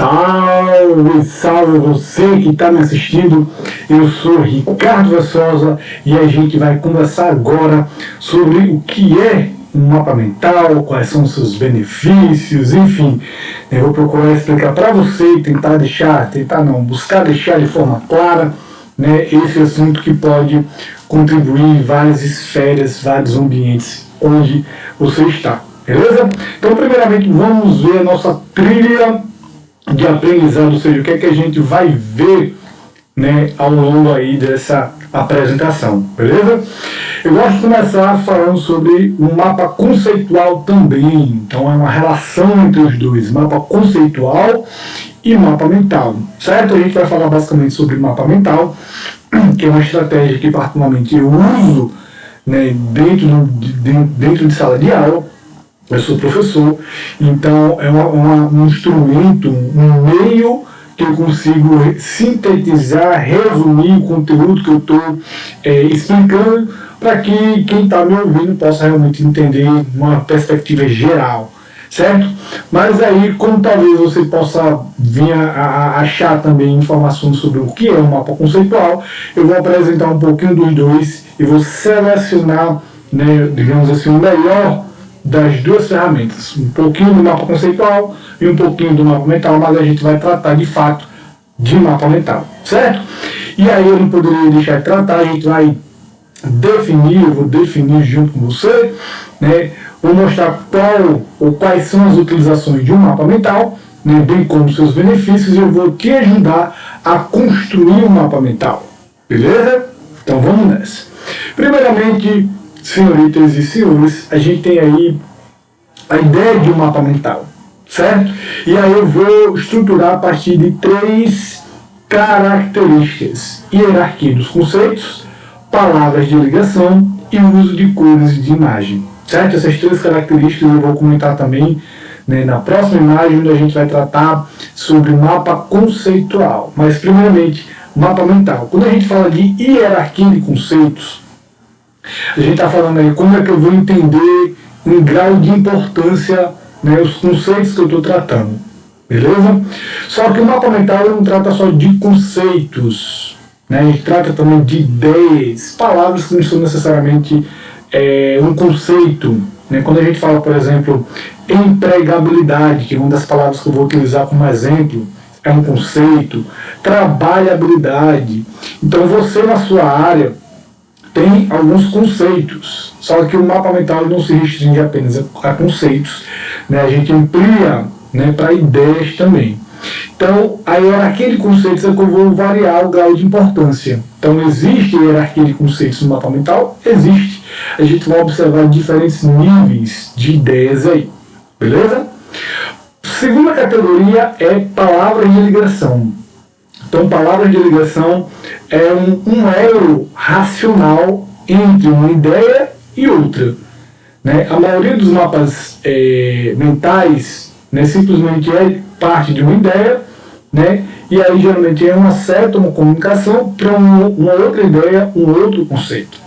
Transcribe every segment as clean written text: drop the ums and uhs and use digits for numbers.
Salve, salve você que está me assistindo. Eu sou Ricardo Vassosa e a gente vai conversar agora sobre o que é um mapa mental, quais são os seus benefícios, enfim. Eu vou procurar explicar para você e buscar deixar de forma clara, né, esse assunto que pode contribuir em várias esferas, vários ambientes onde você está. Beleza? Então, primeiramente, vamos ver a nossa trilha de aprendizado, ou seja, o que é que a gente vai ver, né, ao longo aí dessa apresentação, beleza? Eu gosto de começar falando sobre um mapa conceitual também, então é uma relação entre os dois, mapa conceitual e mapa mental, certo? A gente vai falar basicamente sobre mapa mental, que é uma estratégia que particularmente eu uso, né, dentro de sala de aula. Eu sou professor, então é um instrumento, um meio que eu consigo sintetizar, resumir o conteúdo que eu estou explicando para que quem está me ouvindo possa realmente entender uma perspectiva geral, certo? Mas aí, como talvez você possa vir a achar também informações sobre o que é um mapa conceitual, eu vou apresentar um pouquinho dos dois e vou selecionar, né, digamos assim, o melhor das duas ferramentas, um pouquinho do mapa conceitual e um pouquinho do mapa mental, mas a gente vai tratar de fato de mapa mental, certo? E aí eu não poderia deixar de tratar, a gente vai definir, eu vou definir junto com você, né? Vou mostrar qual ou quais são as utilizações de um mapa mental, né, bem como seus benefícios, e eu vou te ajudar a construir um mapa mental, beleza? Então vamos nessa. Primeiramente, senhoritas e senhores, a gente tem aí a ideia de um mapa mental, certo? E aí eu vou estruturar a partir de 3 características: hierarquia dos conceitos, palavras de ligação e uso de cores e de imagem, certo? Essas 3 características eu vou comentar também, né, na próxima imagem, onde a gente vai tratar sobre mapa conceitual. Mas primeiramente, mapa mental. Quando a gente fala de hierarquia de conceitos, a gente está falando aí como é que eu vou entender um grau de importância, né, os conceitos que eu estou tratando, beleza? Só que o mapa mental não trata só de conceitos, né, a gente trata também de ideias, palavras que não são necessariamente um conceito, né? Quando a gente fala, por exemplo, empregabilidade, que é uma das palavras que eu vou utilizar como exemplo, é um conceito, trabalhabilidade. Então você na sua área tem alguns conceitos, só que o mapa mental não se restringe apenas a conceitos, né? A gente amplia, né, para ideias também. Então, a hierarquia de conceitos é que eu vou variar o grau de importância. Então, existe hierarquia de conceitos no mapa mental? Existe. A gente vai observar diferentes níveis de ideias aí, beleza? Segunda categoria é palavras de ligação. Então, palavras de ligação é um elo racional entre uma ideia e outra, né? A maioria dos mapas mentais, né, simplesmente é parte de uma ideia, né? E aí geralmente é uma certa uma comunicação para uma outra ideia, um outro conceito,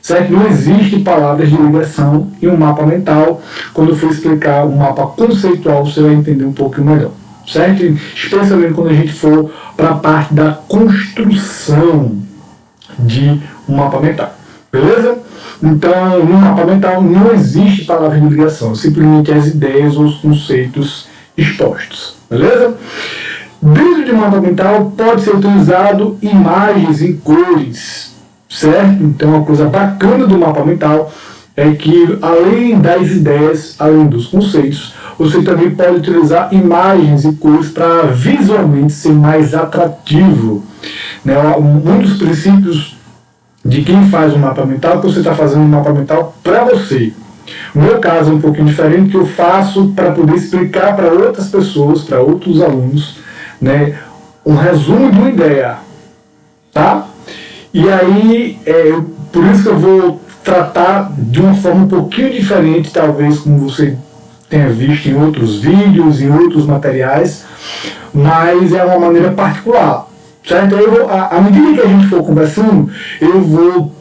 certo? Não existe palavras de ligação em um mapa mental. Quando eu for explicar um mapa conceitual, você vai entender um pouquinho melhor, certo? Especialmente quando a gente for para a parte da construção de um mapa mental, beleza? Então, no mapa mental não existe palavra de ligação, simplesmente as ideias ou os conceitos expostos, beleza? Dentro de um mapa mental pode ser utilizado imagens e cores, certo? Então, uma coisa bacana do mapa mental é que, além das ideias, além dos conceitos, você também pode utilizar imagens e cores para visualmente ser mais atrativo, né? Um dos princípios de quem faz um mapa mental é que você está fazendo um mapa mental para você. O meu caso é um pouquinho diferente, que eu faço para poder explicar para outras pessoas, para outros alunos, né, um resumo de uma ideia, tá? E aí, por isso que eu vou tratar de uma forma um pouquinho diferente, talvez como você tenha visto em outros vídeos, em outros materiais, mas é uma maneira particular, certo? À medida que a gente for conversando, eu vou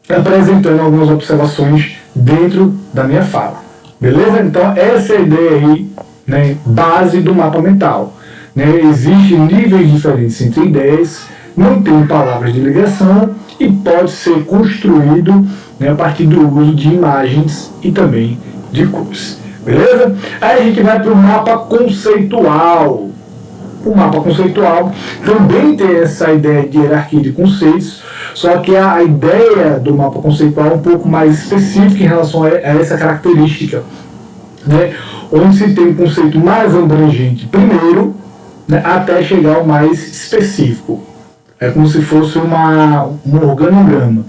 apresentando algumas observações dentro da minha fala, beleza? Então essa é a ideia aí, né, base do mapa mental, né, existem níveis diferentes entre ideias, não tem palavras de ligação e pode ser construído, né, a partir do uso de imagens e também de cores. Beleza? Aí a gente vai para o mapa conceitual. O mapa conceitual também tem essa ideia de hierarquia de conceitos, só que a ideia do mapa conceitual é um pouco mais específica em relação a essa característica, né? Onde se tem um conceito mais abrangente primeiro, né, até chegar ao mais específico. É como se fosse um organograma,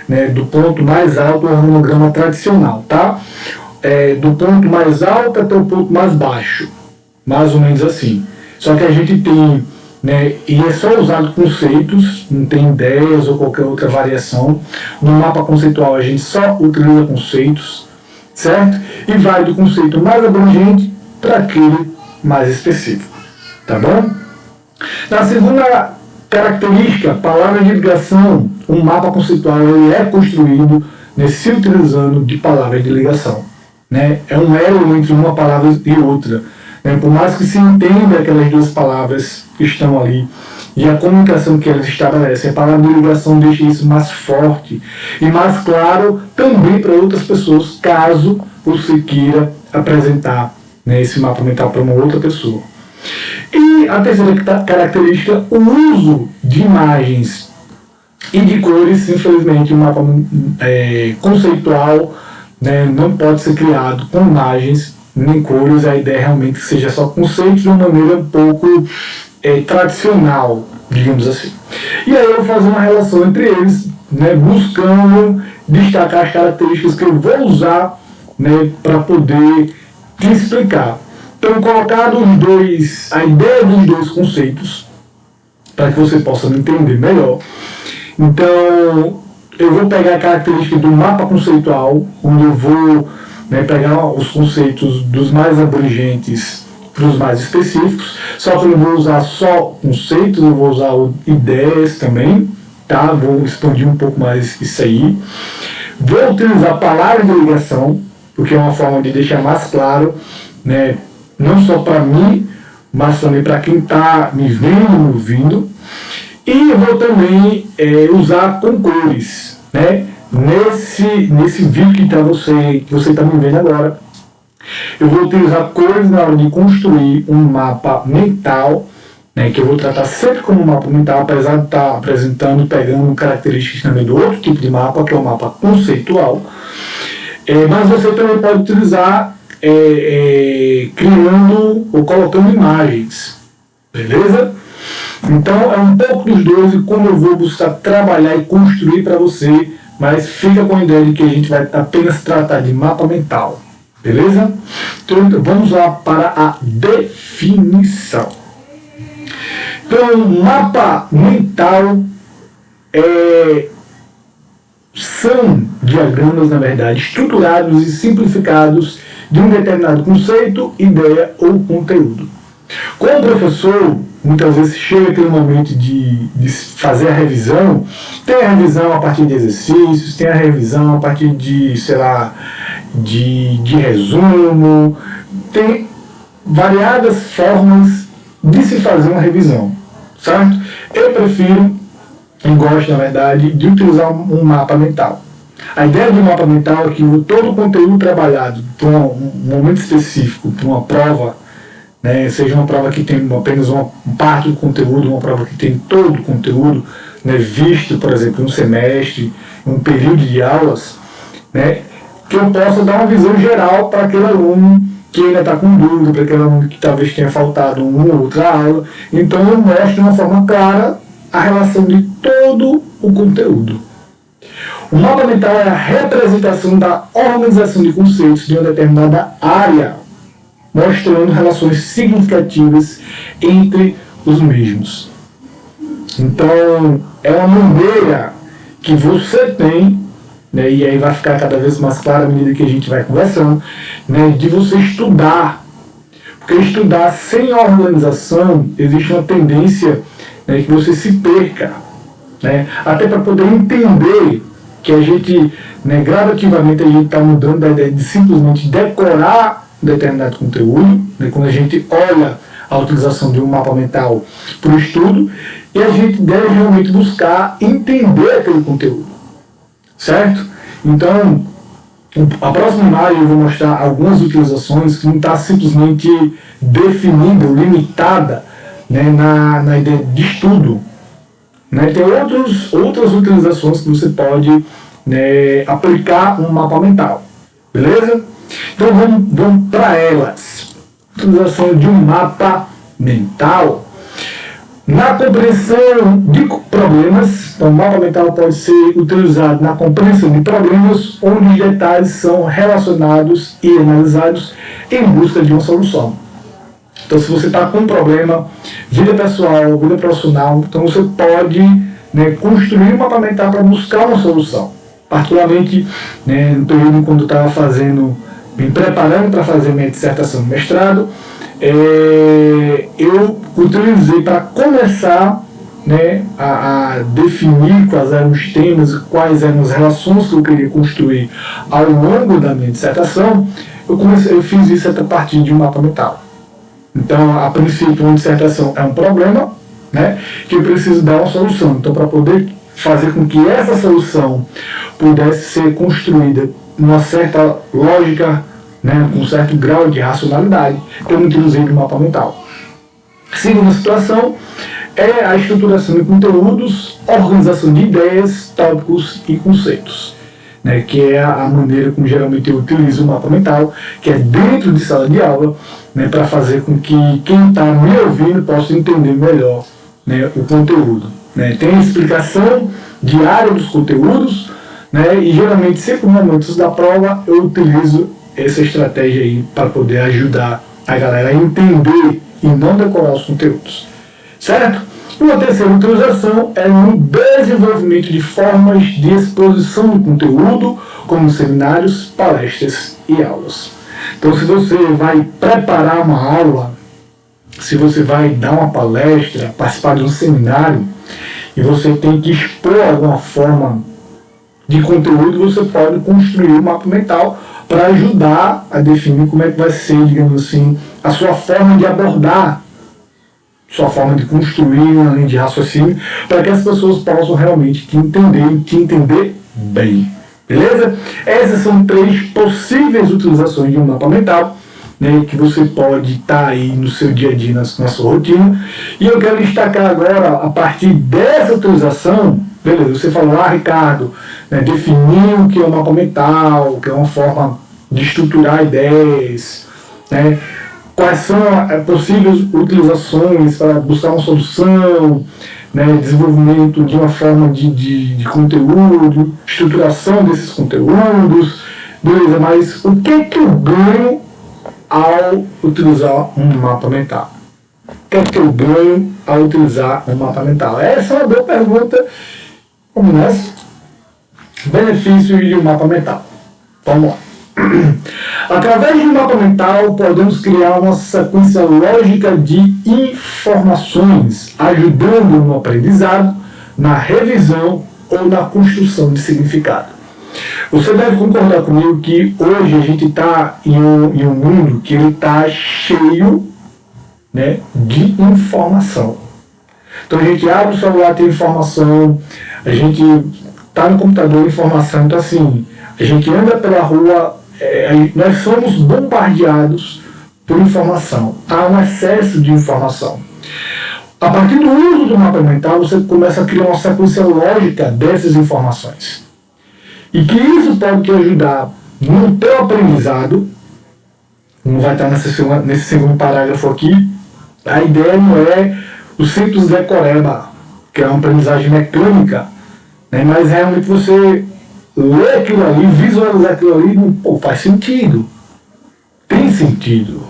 né, do ponto mais alto, o organograma tradicional, tá? Do ponto mais alto até o ponto mais baixo, mais ou menos assim. Só que a gente tem, né, e é só usado conceitos, não tem ideias ou qualquer outra variação. No mapa conceitual a gente só utiliza conceitos, certo? E vai do conceito mais abrangente para aquele mais específico, tá bom? Na segunda característica, palavra de ligação, o mapa conceitual ele é construído, né, se utilizando de palavras de ligação, né? É um elo entre uma palavra e outra. Por mais que se entenda aquelas duas palavras que estão ali e a comunicação que elas estabelecem, a palavra de ligação deixa isso mais forte e mais claro também para outras pessoas, caso você queira apresentar, né, esse mapa mental para uma outra pessoa. E a terceira característica, o uso de imagens e de cores. Infelizmente, o mapa conceitual, né, não pode ser criado com imagens nem cores. A ideia é realmente que seja só conceitos de uma maneira um pouco tradicional, digamos assim. E aí eu vou fazer uma relação entre eles, né, buscando destacar as características que eu vou usar, né, para poder te explicar. Então, colocado a ideia dos dois conceitos, para que você possa me entender melhor. Então, eu vou pegar a característica do mapa conceitual, onde eu vou, né, pegar os conceitos dos mais abrangentes para os mais específicos, só que eu não vou usar só conceitos, eu vou usar ideias também, tá? Vou expandir um pouco mais isso aí. Vou utilizar palavras de ligação, porque é uma forma de deixar mais claro, né, não só para mim, mas também para quem está me vendo, me ouvindo. E eu vou também usar com cores, né? Nesse vídeo que você está me vendo agora, eu vou utilizar cores na hora de construir um mapa mental, né, que eu vou tratar sempre como mapa mental, apesar de estar apresentando, pegando características também do outro tipo de mapa, que é o mapa conceitual. Mas você também pode utilizar criando ou colocando imagens, beleza? Então é um pouco dos dois e como eu vou buscar trabalhar e construir para você, mas fica com a ideia de que a gente vai apenas tratar de mapa mental, beleza? Então vamos lá para a definição. Então, mapa mental são diagramas, na verdade, estruturados e simplificados de um determinado conceito, ideia ou conteúdo. Como professor, muitas vezes chega aquele momento de fazer a revisão, tem a revisão a partir de exercícios, tem a revisão a partir de, sei lá, de resumo, tem variadas formas de se fazer uma revisão, certo? Eu prefiro, e gosto, na verdade, de utilizar um mapa mental. A ideia do mapa mental é que todo o conteúdo trabalhado para um momento específico, para uma prova, né, seja uma prova que tem apenas uma parte do conteúdo, uma prova que tem todo o conteúdo, né, visto, por exemplo, um semestre, um período de aulas, né, que eu possa dar uma visão geral para aquele aluno que ainda está com dúvida, para aquele aluno que talvez tenha faltado uma ou outra aula. Então eu mostro de uma forma clara a relação de todo o conteúdo. O mapa mental é a representação da organização de conceitos de uma determinada área, mostrando relações significativas entre os mesmos. Então, é uma maneira que você tem, né, e aí vai ficar cada vez mais claro à medida que a gente vai conversando, né, de você estudar. Porque estudar sem organização, existe uma tendência, né, que você se perca, né, até para poder entender que a gente, né, gradativamente a gente está mudando da ideia de simplesmente decorar determinado conteúdo, né, quando a gente olha a utilização de um mapa mental para o estudo, e a gente deve realmente buscar entender aquele conteúdo, certo? Então, a próxima imagem eu vou mostrar algumas utilizações que não está simplesmente definida, limitada, né, na ideia de estudo. Né? Tem outras utilizações que você pode, né, aplicar um mapa mental. Beleza? Então vamos para elas. Utilização de um mapa mental na compreensão de problemas. Então, o mapa mental pode ser utilizado na compreensão de problemas onde os detalhes são relacionados e analisados em busca de uma solução. Então, se você está com um problema, vida pessoal, vida profissional, então você pode, né, construir um mapa mental para buscar uma solução. Particularmente, né, no período quando eu estava me preparando para fazer minha dissertação de mestrado, eu utilizei para começar, né, a definir quais eram os temas e quais eram as relações que eu queria construir ao longo da minha dissertação. Eu fiz isso a partir de um mapa mental. Então, a princípio, uma dissertação é um problema, né, que eu preciso dar uma solução. Então, para poder fazer com que essa solução pudesse ser construída numa certa lógica, né, com um certo grau de racionalidade, eu utilizei o mapa mental. Segunda situação é a estruturação de conteúdos, organização de ideias, tópicos e conceitos, né, que é a maneira como geralmente eu utilizo o mapa mental, que é dentro de sala de aula, né, para fazer com que quem está me ouvindo possa entender melhor, né, o conteúdo. Né. Tem a explicação diária dos conteúdos, né, e geralmente sempre nos momentos da prova eu utilizo essa estratégia aí para poder ajudar a galera a entender e não decorar os conteúdos. Certo? Uma terceira utilização é no desenvolvimento de formas de exposição do conteúdo, como seminários, palestras e aulas. Então, se você vai preparar uma aula, se você vai dar uma palestra, participar de um seminário, e você tem que expor alguma forma de conteúdo, você pode construir um mapa mental para ajudar a definir como é que vai ser, digamos assim, a sua forma de abordar, sua forma de construir uma linha de raciocínio, para que as pessoas possam realmente te entender bem. Beleza? Essas são 3 possíveis utilizações de um mapa mental, né, que você pode estar aí no seu dia a dia, na sua rotina. E eu quero destacar agora, a partir dessa utilização, beleza, você falou, Ricardo, né, definir o que é um mapa mental, que é uma forma de estruturar ideias, né, quais são possíveis utilizações para buscar uma solução, né, desenvolvimento de uma forma de conteúdo, estruturação desses conteúdos, beleza, mas o que é que eu ganho ao utilizar um mapa mental? O que é que eu ganho ao utilizar um mapa mental? Essa é uma boa pergunta. Vamos nessa? Benefícios de um mapa mental. Vamos lá. Através de um mapa mental, podemos criar uma sequência lógica de informações, ajudando no aprendizado, na revisão ou na construção de significado. Você deve concordar comigo que hoje a gente está em um mundo que ele está cheio, né, de informação. Então a gente abre o celular, tem informação, a gente está no computador, informação. Então assim, a gente anda pela rua, nós somos bombardeados por informação. Há um excesso de informação. A partir do uso do mapa mental, você começa a criar uma sequência lógica dessas informações. E que isso pode te ajudar no teu aprendizado, como vai estar nesse segundo parágrafo aqui. A ideia não é o simples decoreba, que é uma aprendizagem mecânica, né, mas realmente você ler aquilo ali, visualizar aquilo ali, pô, faz sentido. Tem sentido.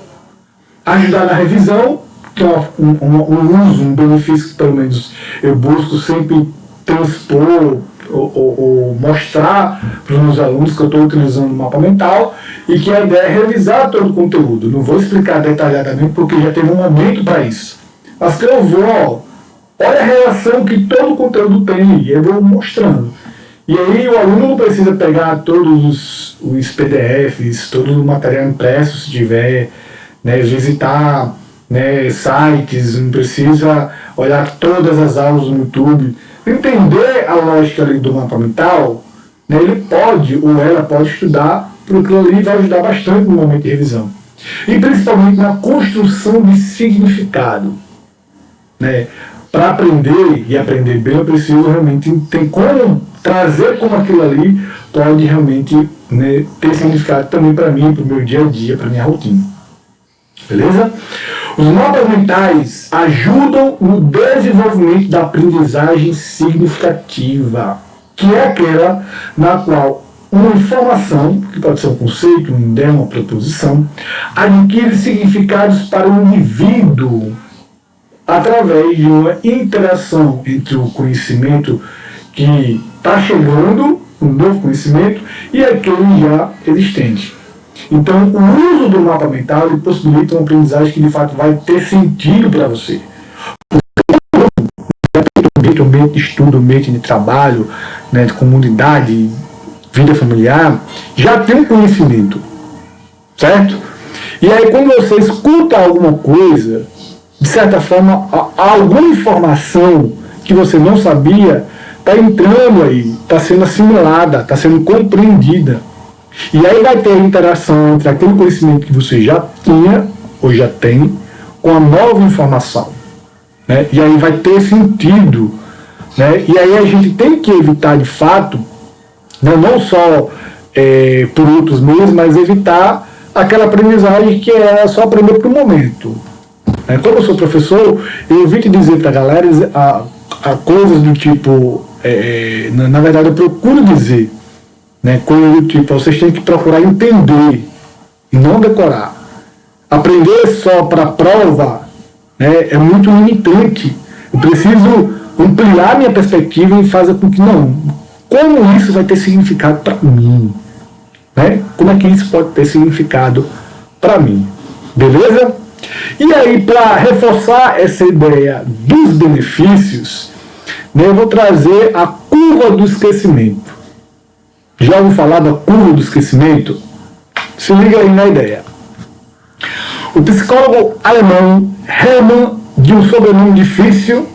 Ajudar na revisão, que é um uso, um benefício que pelo menos eu busco sempre transpor ou mostrar para os meus alunos que eu estou utilizando o mapa mental, e que a ideia é revisar todo o conteúdo. Não vou explicar detalhadamente porque já teve um momento para isso. Mas que eu vou, olha a relação que todo o conteúdo tem, e eu vou mostrando. E aí o aluno não precisa pegar todos os PDFs, todo o material impresso, se tiver, né, visitar, né, sites, não precisa olhar todas as aulas no YouTube. Entender a lógica ali do mapa mental, né, ele pode ou ela pode estudar, porque aquilo ali vai ajudar bastante no momento de revisão. E principalmente na construção de significado. Né? Para aprender e aprender bem, eu preciso realmente ter como trazer como aquilo ali pode realmente, né, ter significado também para mim, para o meu dia a dia, para a minha rotina. Beleza? Os mapas mentais ajudam no desenvolvimento da aprendizagem significativa, que é aquela na qual uma informação, que pode ser um conceito, uma ideia, uma proposição, adquire significados para o indivíduo através de uma interação entre o conhecimento que está chegando, um novo conhecimento, e aquele já existente. Então, o uso do mapa mental ele possibilita uma aprendizagem que de fato vai ter sentido para você. O ambiente de estudo, o ambiente de trabalho, né, de comunidade, vida familiar, já tem um conhecimento, certo? E aí quando você escuta alguma coisa, de certa forma, alguma informação que você não sabia, está entrando aí, está sendo assimilada, está sendo compreendida. E aí vai ter a interação entre aquele conhecimento que você já tinha, ou já tem, com a nova informação. Né? E aí vai ter sentido. Né? E aí a gente tem que evitar, de fato, né, não só por outros meios, mas evitar aquela aprendizagem que é só aprender por um momento. Como eu sou professor, eu evito dizer para a galera a coisas do tipo, na verdade eu procuro dizer, né, coisas do tipo, vocês têm que procurar entender e não decorar. Aprender só para prova, né, é muito limitante. Eu preciso ampliar minha perspectiva e fazer com que, não, como isso vai ter significado para mim? Né? Como é que isso pode ter significado para mim? Beleza? E aí, para reforçar essa ideia dos benefícios, né, eu vou trazer a curva do esquecimento. Já ouviu falar da curva do esquecimento? Se liga aí na ideia. O psicólogo alemão Hermann, de um sobrenome difícil,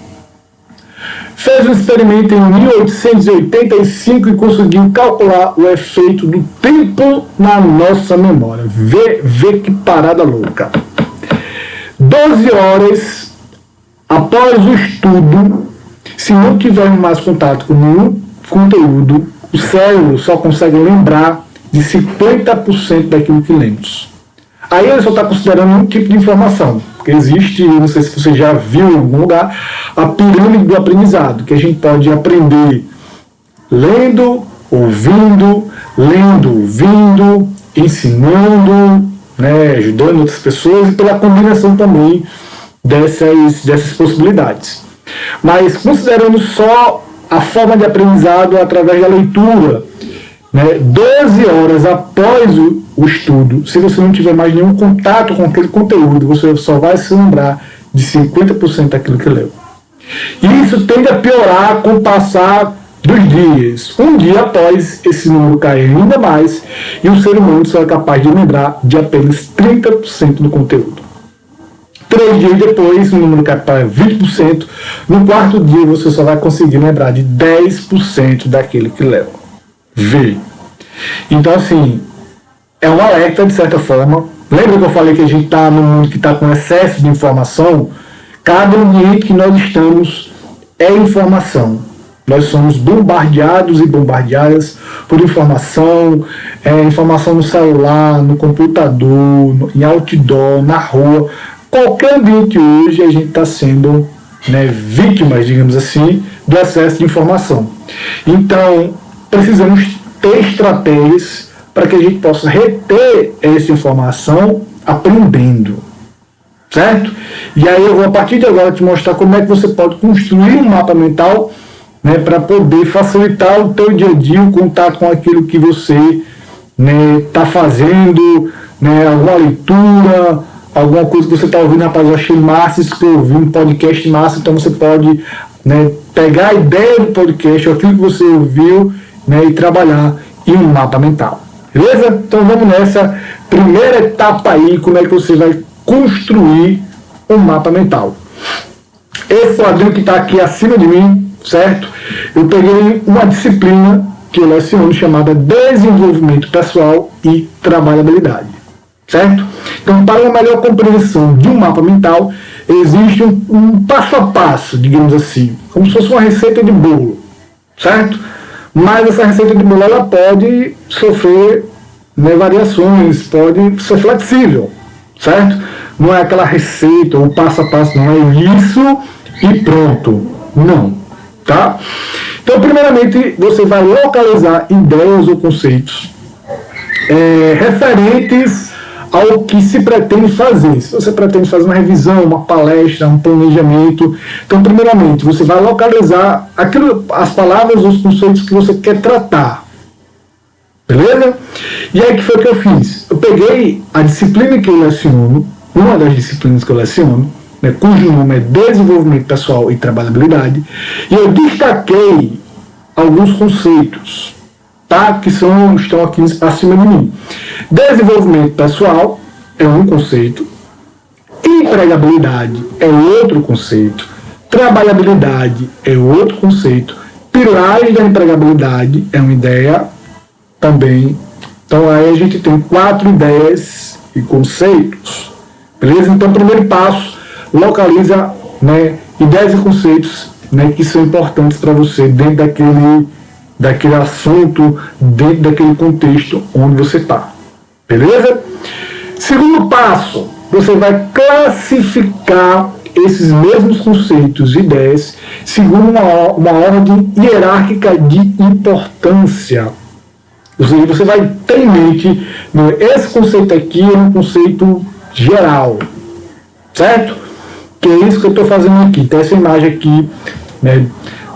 fez um experimento em 1885 e conseguiu calcular o efeito do tempo na nossa memória. Vê que parada louca. 12 horas após o estudo, se não tivermos mais contato com nenhum conteúdo, o cérebro só consegue lembrar de 50% daquilo que lemos. Aí ele só está considerando um tipo de informação, porque existe, não sei se você já viu em algum lugar, a pirâmide do aprendizado, que a gente pode aprender lendo, ouvindo, ensinando, né, ajudando outras pessoas e pela combinação também dessas possibilidades. Mas considerando só a forma de aprendizado através da leitura, né, 12 horas após o estudo, se você não tiver mais nenhum contato com aquele conteúdo, você só vai se lembrar de 50% daquilo que leu. E isso tende a piorar com o passar dos dias. Um dia após, esse número cai ainda mais e o ser humano só é capaz de lembrar de apenas 30% do conteúdo. 3 dias depois, o número cai para 20%. No quarto dia, você só vai conseguir lembrar de 10% daquele que leu. Vê. Então, assim, é um alerta, de certa forma. Lembra que eu falei que a gente está num mundo que está com excesso de informação? Cada ambiente que nós estamos é informação. Nós somos bombardeados e bombardeadas por informação, informação no celular, no computador, em outdoor, na rua. Qualquer ambiente hoje a gente está sendo, né, vítimas, digamos assim, do excesso de informação. Então, precisamos ter estratégias para que a gente possa reter essa informação aprendendo. Certo? E aí eu vou, a partir de agora, te mostrar como é que você pode construir um mapa mental, né, para poder facilitar o teu dia a dia, o contato com aquilo que você está fazendo, né, alguma leitura, alguma coisa que você está ouvindo. Rapaz, eu achei massa isso que eu ouvi, um podcast massa, então você pode, né, pegar a ideia do podcast, ou aquilo que você ouviu, né, e trabalhar em um mapa mental. Beleza? Então vamos nessa primeira etapa aí, como é que você vai construir um mapa mental. Esse quadrinho que está aqui acima de mim, certo? Eu peguei uma disciplina que eu leciono chamada Desenvolvimento Pessoal e Trabalhabilidade, certo? Então, para uma melhor compreensão de um mapa mental, existe um passo a passo, digamos assim, como se fosse uma receita de bolo, certo? Mas essa receita de bolo ela pode sofrer, né, variações, pode ser flexível, certo? Não é aquela receita ou passo a passo, não é isso e pronto, não, tá? Então, primeiramente, você vai localizar ideias ou conceitos referentes ao que se pretende fazer. Se você pretende fazer uma revisão, uma palestra, um planejamento, então, primeiramente, você vai localizar as palavras, os conceitos que você quer tratar. Beleza? E aí, que foi que eu fiz? Eu peguei a disciplina que eu leciono, uma das disciplinas que eu leciono, né, cujo nome é Desenvolvimento Pessoal e Trabalhabilidade, e eu destaquei alguns conceitos, tá, que estão aqui acima de mim. Desenvolvimento pessoal é um conceito, empregabilidade é outro conceito, trabalhabilidade é outro conceito, pilares da empregabilidade é uma ideia também. Então aí a gente tem 4 ideias e conceitos, beleza? Então, primeiro passo, localiza, né, ideias e conceitos, né, que são importantes para você dentro daquele assunto, dentro daquele contexto onde você está. Beleza? Segundo passo, você vai classificar esses mesmos conceitos e ideias segundo uma ordem hierárquica de importância. Ou seja, você vai ter em mente, né, esse conceito aqui é um conceito geral, certo? Que é isso que eu estou fazendo aqui. Tem essa imagem aqui, né,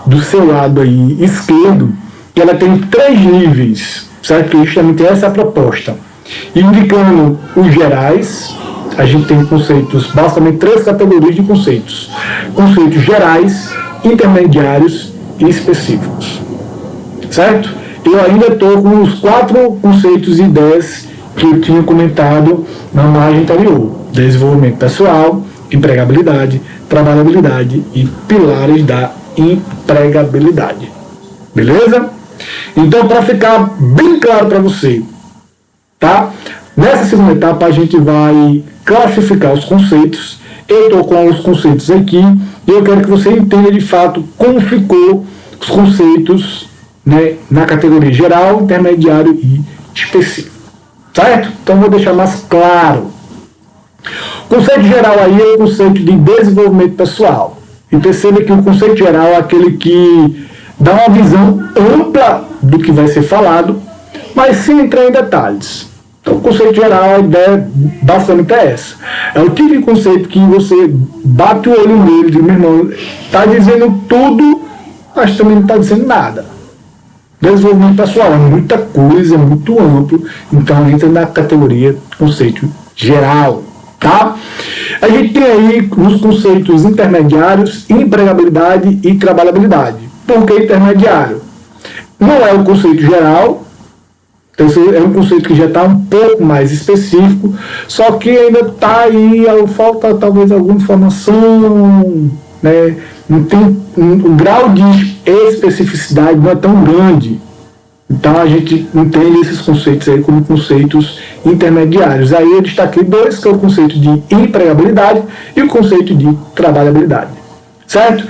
do seu lado aí esquerdo, que ela tem 3 níveis, certo? Que justamente essa é a proposta. Indicando os gerais, a gente tem conceitos, basicamente 3 categorias de conceitos. Conceitos gerais, intermediários e específicos, certo? Eu ainda estou com os 4 conceitos e ideias que eu tinha comentado na margem anterior: desenvolvimento pessoal, empregabilidade, trabalhabilidade e pilares da empregabilidade. Beleza? Então, para ficar bem claro para você, tá? Nessa segunda etapa, a gente vai classificar os conceitos. Eu estou com os conceitos aqui e eu quero que você entenda de fato como ficou os conceitos, né, na categoria geral, intermediário e específico. Certo? Então, vou deixar mais claro. O conceito geral aí é o conceito de desenvolvimento pessoal. E perceba que o conceito geral é aquele que dá uma visão ampla do que vai ser falado, mas sem entrar em detalhes. Então, o conceito geral, a ideia basicamente é essa. É o tipo de conceito que você bate o olho nele e diz: meu irmão, está dizendo tudo, mas também não está dizendo nada. Desenvolvimento pessoal é muita coisa, é muito amplo, então entra na categoria conceito geral, tá? A gente tem aí os conceitos intermediários, empregabilidade e trabalhabilidade. Por que intermediário? Não é um conceito geral, é um conceito que já está um pouco mais específico, só que ainda está aí, falta talvez alguma informação, né? Não tem um grau de especificidade, não é tão grande. Então a gente entende esses conceitos aí como conceitos intermediários. Aí eu destaquei 2, que é o conceito de empregabilidade e o conceito de trabalhabilidade. Certo?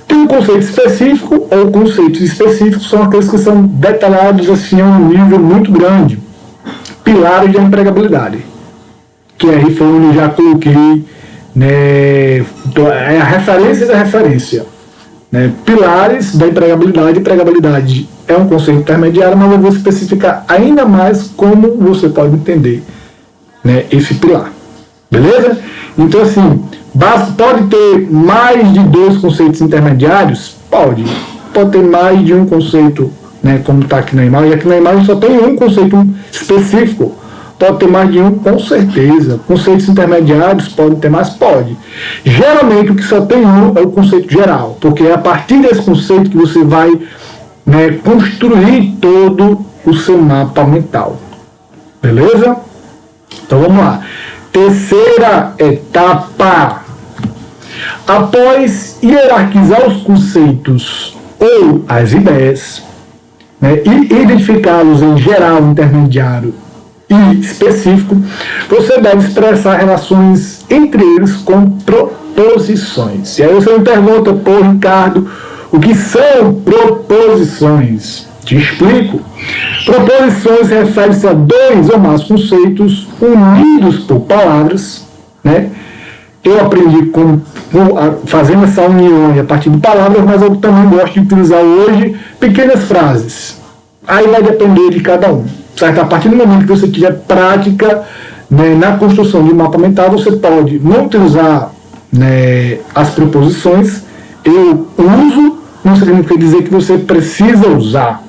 Tem um conceito específico, ou conceitos específicos são aqueles que são detalhados assim a um nível muito grande. Pilares da empregabilidade. Que aí foi onde eu já coloquei, né, é a referência da referência, né? Pilares da empregabilidade. Empregabilidade é um conceito intermediário, mas eu vou especificar ainda mais como você pode entender, né, esse pilar. Beleza? Então, assim, pode ter mais de 2 conceitos intermediários? Pode ter mais de um conceito, né, como está aqui na imagem. Aqui na imagem só tem um conceito específico. Pode ter mais de um, com certeza. Conceitos intermediários podem ter mais? Pode. Geralmente o que só tem um é o conceito geral, porque é a partir desse conceito que você vai, né, construir todo o seu mapa mental. Beleza? Então vamos lá. Terceira etapa, Após hierarquizar os conceitos ou as ideias, né, e identificá-los em geral, intermediário e específico, você deve expressar relações entre eles com proposições. E aí você me pergunta, pô, Ricardo, o que são proposições? Te explico. Proposições referem-se a dois ou mais conceitos unidos por palavras, né? Eu aprendi fazendo essa união a partir de palavras, mas eu também gosto de utilizar hoje pequenas frases. Aí vai depender de cada um. Certo? A partir do momento que você tiver prática, né, na construção de um mapa mental, você pode não utilizar, né, as proposições. Eu uso, não significa dizer que você precisa usar,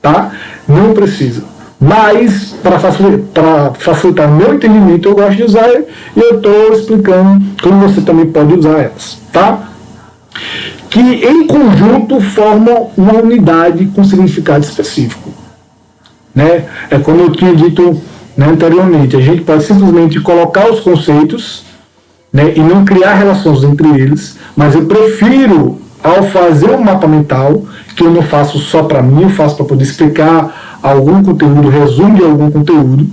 tá? Não precisa. Mas, para facilitar o meu entendimento, eu gosto de usar e eu estou explicando como você também pode usar elas, tá? Que em conjunto formam uma unidade com significado específico, né? É como eu tinha dito, né, anteriormente, a gente pode simplesmente colocar os conceitos, né, e não criar relações entre eles, mas eu prefiro, ao fazer um mapa mental, que eu não faço só para mim, eu faço para poder explicar algum conteúdo, resumo de algum conteúdo,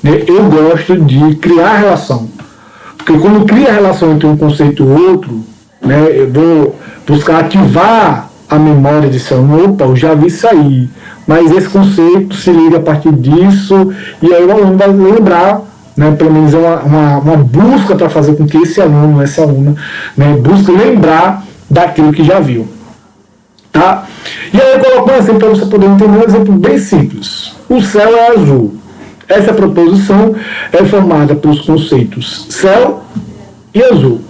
né, eu gosto de criar relação. Porque quando cria relação entre um conceito e outro, né, eu vou buscar ativar a memória de ser opa, eu já vi isso aí, mas esse conceito se liga a partir disso, e aí o aluno vai lembrar, né, pelo menos é uma busca para fazer com que esse aluno, essa aluna, né, busque lembrar daquilo que já viu. Tá? E aí eu coloco um exemplo para você poder entender, um exemplo bem simples. O céu é azul. Essa proposição é formada pelos conceitos céu e azul.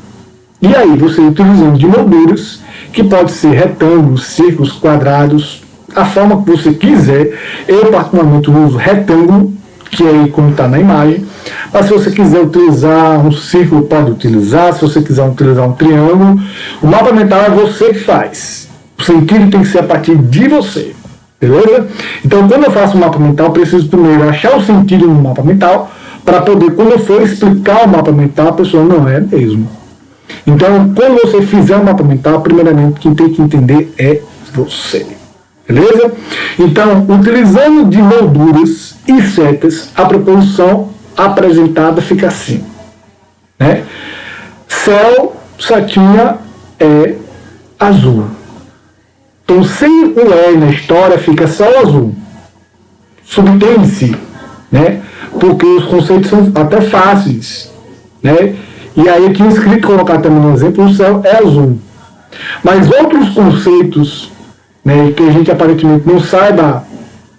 E aí você utilizando de molduras, que pode ser retângulos, círculos, quadrados, a forma que você quiser. Eu particularmente uso retângulo, que é aí como está na imagem. Mas se você quiser utilizar um círculo, pode utilizar. Se você quiser utilizar um triângulo, o mapa mental é você que faz. O sentido tem que ser a partir de você, beleza? Então, quando eu faço um mapa mental, eu preciso primeiro achar o sentido no mapa mental, para poder, quando eu for explicar o mapa mental, a pessoa não é mesmo. Então, quando você fizer um mapa mental, primeiramente, quem tem que entender é você, beleza? Então, utilizando de molduras e setas, a proposição apresentada fica assim, né? Céu, satinha, é azul. Então, sem o E na história, fica só o azul. Subtende-se, né? Porque os conceitos são até fáceis, né? E aí eu tinha escrito, colocar também no exemplo, o céu é azul. Mas outros conceitos, né, que a gente aparentemente não saiba,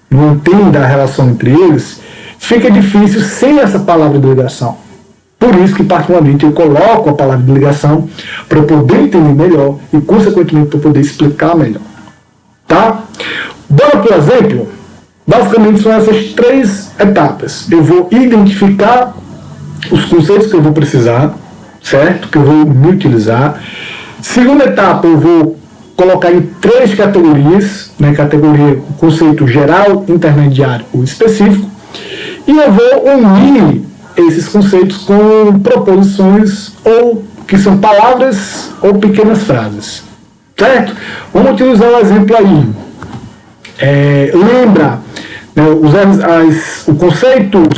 não entenda a relação entre eles, fica difícil sem essa palavra de ligação. Por isso que, particularmente, eu coloco a palavra de ligação para eu poder entender melhor e, consequentemente, para eu poder explicar melhor. Tá? Bora para o exemplo? Basicamente, são essas três etapas. Eu vou identificar os conceitos que eu vou precisar, certo? Que eu vou me utilizar. Segunda etapa, eu vou colocar em três categorias, né? Categoria conceito geral, intermediário ou específico. E eu vou unir esses conceitos com proposições ou que são palavras ou pequenas frases, certo? Vamos utilizar um exemplo aí. Lembra, né, os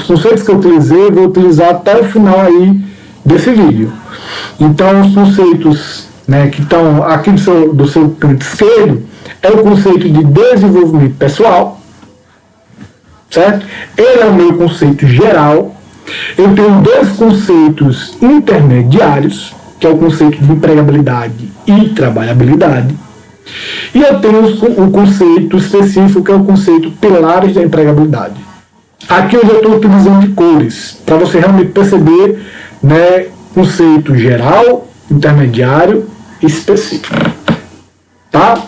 conceitos que eu utilizei, eu vou utilizar até o final aí desse vídeo. Então, os conceitos, né, que estão aqui do seu canto esquerdo é o conceito de desenvolvimento pessoal, certo? Ele é o meu conceito geral. Eu tenho dois conceitos intermediários, que é o conceito de empregabilidade e trabalhabilidade. E eu tenho o conceito específico, que é o conceito pilares da empregabilidade. Aqui eu já estou utilizando de cores, para você realmente perceber, né, conceito geral, intermediário e específico. Tá?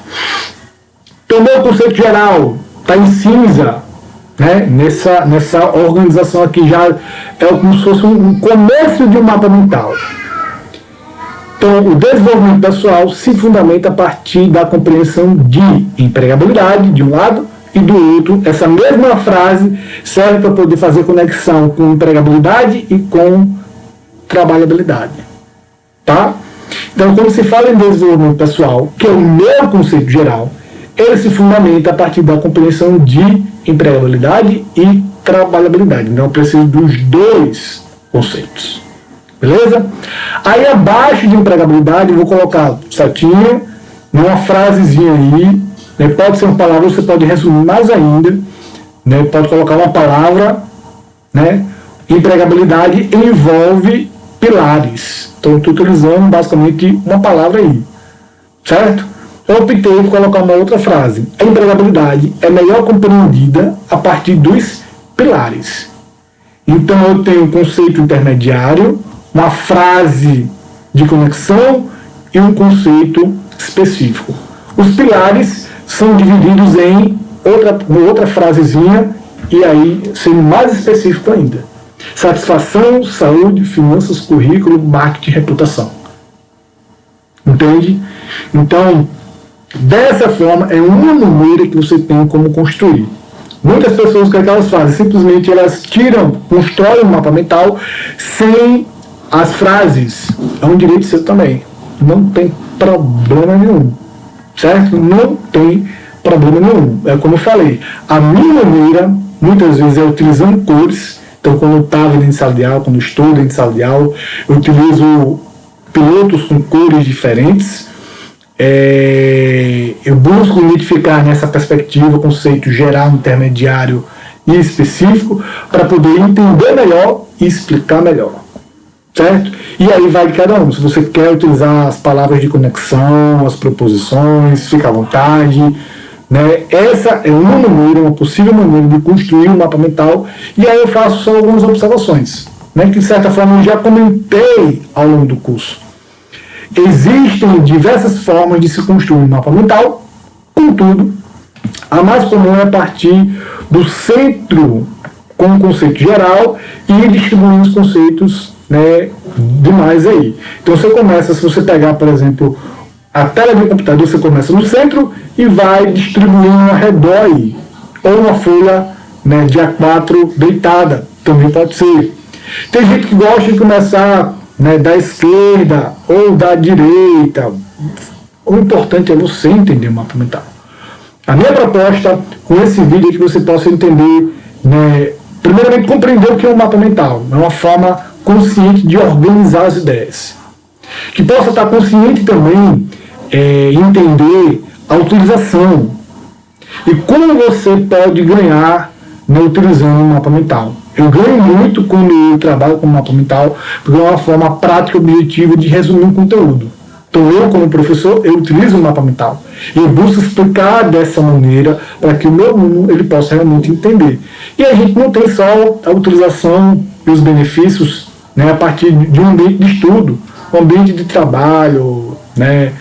Então, meu conceito geral está em cinza, né? Nessa organização aqui já é como se fosse um começo de um mapa mental. Então, o desenvolvimento pessoal se fundamenta a partir da compreensão de empregabilidade, de um lado, e do outro. Essa mesma frase serve para poder fazer conexão com empregabilidade e com trabalhabilidade. Tá? Então, quando se fala em desenvolvimento pessoal, que é o meu conceito geral, ele se fundamenta a partir da compreensão de empregabilidade e trabalhabilidade. Então, eu preciso dos dois conceitos. Beleza? Aí, abaixo de empregabilidade, eu vou colocar certinho, numa frasezinha aí, né? Pode ser uma palavra, você pode resumir mais ainda, né? Pode colocar uma palavra, né? Empregabilidade envolve pilares. Então, estou utilizando basicamente uma palavra aí, certo? Eu optei por colocar uma outra frase. A empregabilidade é melhor compreendida a partir dos pilares. Então, eu tenho um conceito intermediário, uma frase de conexão e um conceito específico. Os pilares são divididos em outra frasezinha e aí sendo mais específico ainda. Satisfação, saúde, finanças, currículo, marketing e reputação. Entende? Então, dessa forma, é uma maneira que você tem como construir. Muitas pessoas, o que elas fazem? Simplesmente elas constroem um mapa mental sem as frases. É um direito seu também. Não tem problema nenhum. Certo? Não tem problema nenhum. É como eu falei. A minha maneira, muitas vezes, é utilizando cores. Então, quando eu estava dentro de sala de aula, quando eu estou dentro de sala de aula, eu utilizo pilotos com cores diferentes. Eu busco identificar nessa perspectiva o conceito geral, intermediário e específico para poder entender melhor e explicar melhor, certo? E aí vai de cada um. Se você quer utilizar as palavras de conexão, as proposições, fica à vontade, né? Essa é uma maneira, uma possível maneira de construir um mapa mental. E aí eu faço só algumas observações, né, que de certa forma eu já comentei ao longo do curso. Existem diversas formas de se construir um mapa mental, contudo, a mais comum é a partir do centro com o conceito geral e distribuindo os conceitos, né, demais aí. Então você começa, se você pegar, por exemplo, a tela do computador, você começa no centro e vai distribuindo ao redor aí, ou uma folha, né, de A4 deitada, também pode ser. Tem gente que gosta de começar, né, da esquerda ou da direita. O importante é você entender o mapa mental. A minha proposta com esse vídeo é que você possa entender, né, primeiramente compreender o que é um mapa mental. É uma forma consciente de organizar as ideias. Que possa estar consciente também entender a utilização e como você pode ganhar, né, utilizando o mapa mental. Eu ganho muito quando eu trabalho com mapa mental, porque é uma forma prática e objetiva de resumir um conteúdo. Então eu, como professor, eu utilizo o mapa mental. Eu busco explicar dessa maneira para que o meu aluno ele possa realmente entender. E a gente não tem só a utilização e os benefícios, né, a partir de um ambiente de estudo, um ambiente de trabalho, né,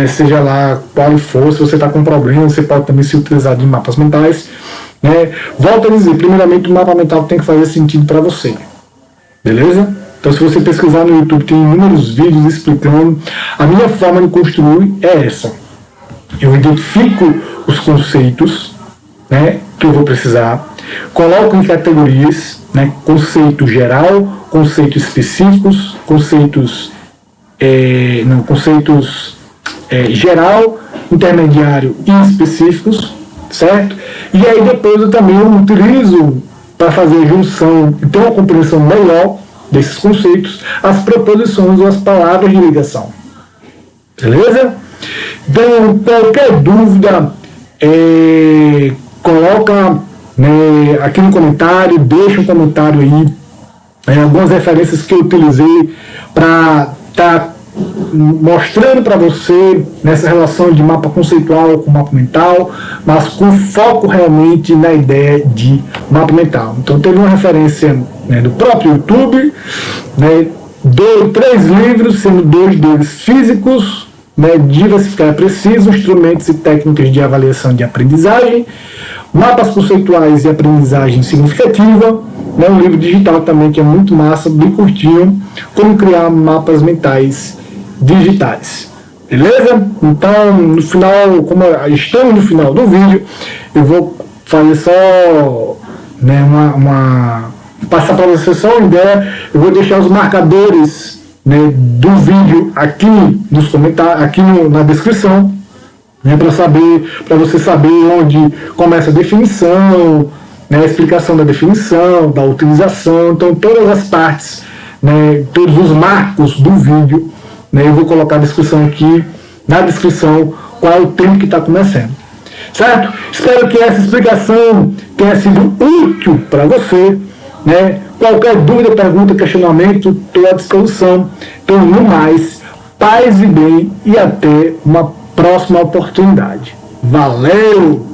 seja lá qual for. Se você está com problema, você pode também se utilizar de mapas mentais. Né? Volto a dizer, primeiramente o mapa mental tem que fazer sentido para você, beleza? Então se você pesquisar no YouTube tem inúmeros vídeos explicando. A minha forma de construir é essa. Eu identifico os conceitos, né, que eu vou precisar, coloco em categorias, né, conceito geral, conceitos específicos, conceitos geral, intermediário e específicos, certo? E aí depois eu também utilizo para fazer junção e ter uma compreensão melhor desses conceitos, as proposições ou as palavras de ligação. Beleza? Então, qualquer dúvida, coloca, né, aqui no comentário, deixa um comentário aí, algumas referências que eu utilizei para estar mostrando para você nessa relação de mapa conceitual com mapa mental, mas com foco realmente na ideia de mapa mental. Então teve uma referência, né, do próprio YouTube, né, 3 livros, sendo 2 deles físicos, né, Diversificar é Preciso, Instrumentos e Técnicas de Avaliação de Aprendizagem, Mapas Conceituais e Aprendizagem Significativa, né, um livro digital também que é muito massa, bem curtinho, Como Criar Mapas Mentais Digitais. Beleza? Então, no final, como estamos no final do vídeo, eu vou fazer só, né, passar para você só uma ideia. Eu vou deixar os marcadores, né, do vídeo aqui nos comentários, aqui na descrição, né, para você saber onde começa a definição, né, a explicação da definição, da utilização. Então todas as partes, né, todos os marcos do vídeo, né, eu vou colocar a descrição aqui, na descrição, qual é o tempo que está começando. Certo? Espero que essa explicação tenha sido útil para você, né? Qualquer dúvida, pergunta, questionamento, estou à disposição. Então, no mais, paz e bem e até uma próxima oportunidade. Valeu!